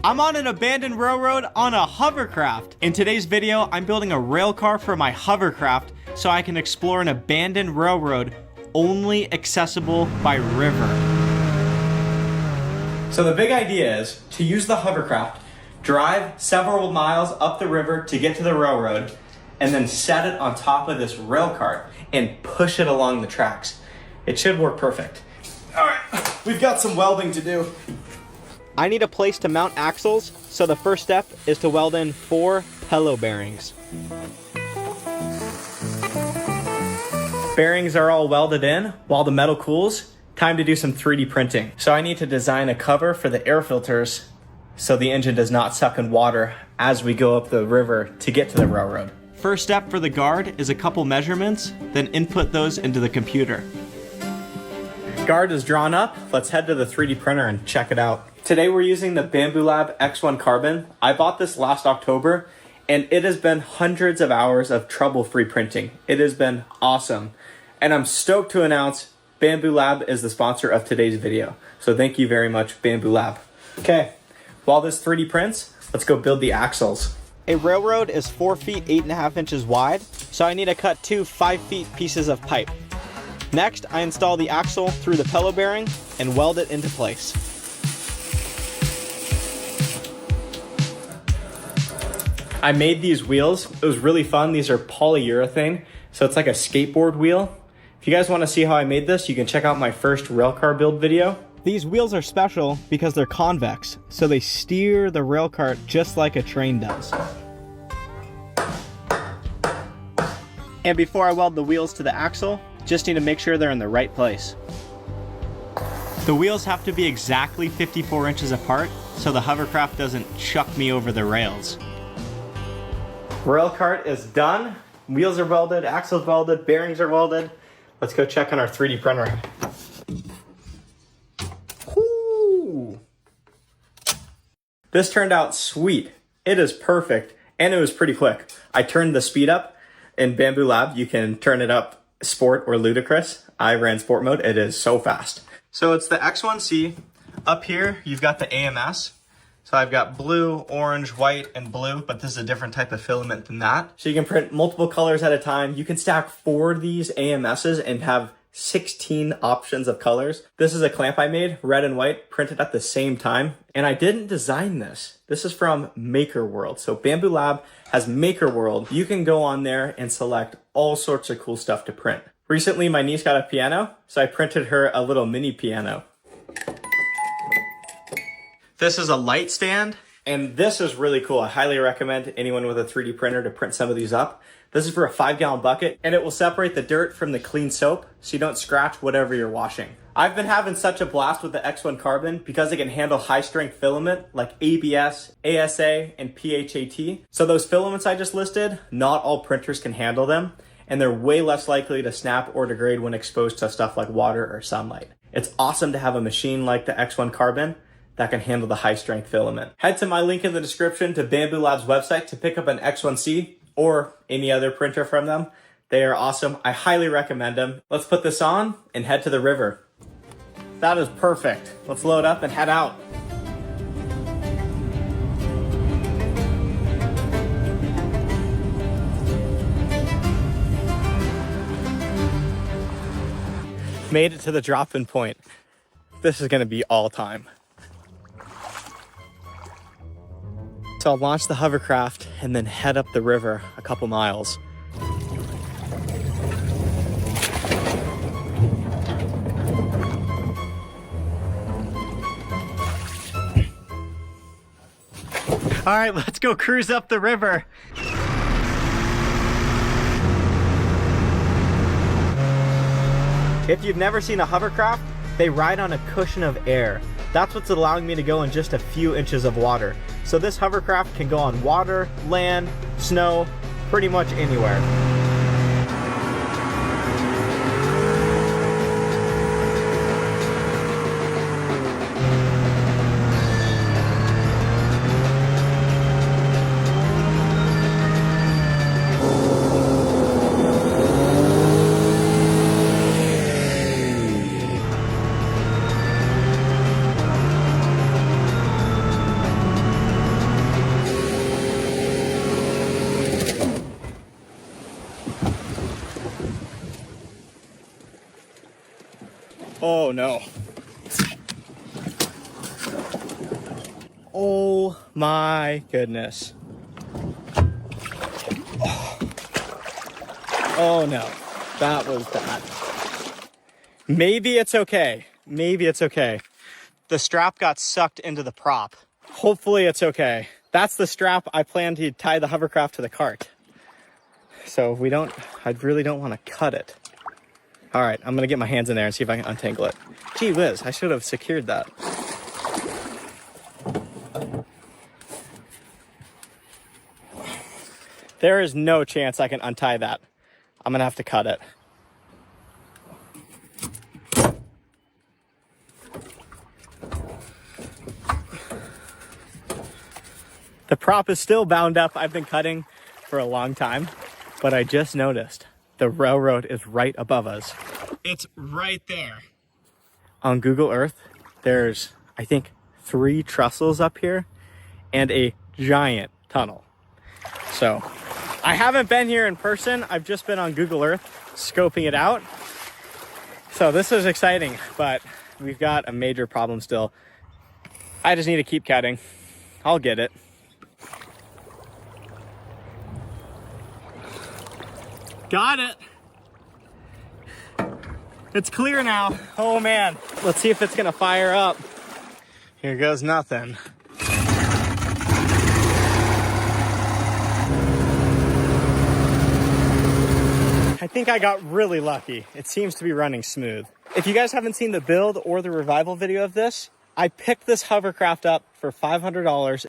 I'm on an abandoned railroad on a hovercraft. In today's video, I'm building a rail car for my hovercraft so I can explore an abandoned railroad only accessible by river. So the big idea is to use the hovercraft, drive several miles up the river to get to the railroad, and then set it on top of this rail cart and push it along the tracks. It should work perfect. All right, we've got some welding to do. I need a place to mount axles, so the first step is to weld in 4 pillow bearings. Bearings are all welded in while the metal cools. Time to do some 3D printing. So I need to design a cover for the air filters so the engine does not suck in water as we go up the river to get to the railroad. First step for the guard is a couple measurements, then input those into the computer. Guard is drawn up. Let's head to the 3D printer and check it out. Today we're using the Bambu Lab X1 Carbon. I bought this last October and it has been hundreds of hours of trouble-free printing. It has been awesome. And I'm stoked to announce Bambu Lab is the sponsor of today's video. So thank you very much, Bambu Lab. Okay, while this 3D prints, let's go build the axles. A railroad is 4 feet 8.5 inches wide, so I need to cut 2 5-feet pieces of pipe. Next, I install the axle through the pillow bearing and weld it into place. I made these wheels. It was really fun. These are polyurethane, so it's like a skateboard wheel. If you guys want to see how I made this, you can check out my first railcar build video. These wheels are special because they're convex, so they steer the rail cart just like a train does. And before I weld the wheels to the axle, just need to make sure they're in the right place. The wheels have to be exactly 54 inches apart so the hovercraft doesn't chuck me over the rails. Rail cart is done. Wheels are welded, axles welded, bearings are welded. Let's go check on our 3D printer. Woo! This turned out sweet. It is perfect, and it was pretty quick. I turned the speed up. In Bambu Lab, you can turn it up sport or ludicrous. I ran sport mode. It is so fast. So it's the X1C. Up here, you've got the AMS. So I've got blue, orange, white, and blue, but this is a different type of filament than that. So you can print multiple colors at a time. You can stack 4 of these AMSs and have 16 options of colors. This is a clamp I made, red and white, printed at the same time. And I didn't design this. This is from Maker World. So Bambu Lab has Maker World. You can go on there and select all sorts of cool stuff to print. Recently, my niece got a piano, so I printed her a little mini piano. This is a light stand, and this is really cool. I highly recommend anyone with a 3D printer to print some of these up. This is for a 5-gallon bucket, and it will separate the dirt from the clean soap so you don't scratch whatever you're washing. I've been having such a blast with the X1 Carbon because it can handle high-strength filament like ABS, ASA, and PHAT. So those filaments I just listed, not all printers can handle them, and they're way less likely to snap or degrade when exposed to stuff like water or sunlight. It's awesome to have a machine like the X1 Carbon that can handle the high-strength filament. Head to my link in the description to Bambu Lab's website to pick up an X1C or any other printer from them. They are awesome. I highly recommend them. Let's put this on and head to the river. That is perfect. Let's load up and head out. Made it to the drop-in point. This is gonna be all time. So I'll launch the hovercraft and then head up the river a couple miles. All right, let's go cruise up the river. If you've never seen a hovercraft, they ride on a cushion of air. That's what's allowing me to go in just a few inches of water. So this hovercraft can go on water, land, snow, pretty much anywhere. Oh no. Oh my goodness. Oh no, that was bad. Maybe it's okay. Maybe it's okay. The strap got sucked into the prop. Hopefully it's okay. That's the strap I plan to tie the hovercraft to the cart. So if we don't, I really don't want to cut it. All right, I'm gonna get my hands in there and see if I can untangle it. Gee whiz, I should have secured that. There is no chance I can untie that. I'm gonna have to cut it. The prop is still bound up. I've been cutting for a long time, but I just noticed the railroad is right above us. It's right there. On Google Earth, there's, I think, 3 trestles up here and a giant tunnel. So I haven't been here in person. I've just been on Google Earth scoping it out. So this is exciting, but we've got a major problem still. I just need to keep cutting. I'll get it. Got it. It's clear now. Oh man. Let's see if it's gonna fire up. Here goes nothing. I think I got really lucky. It seems to be running smooth. If you guys haven't seen the build or the revival video of this, I picked this hovercraft up for $500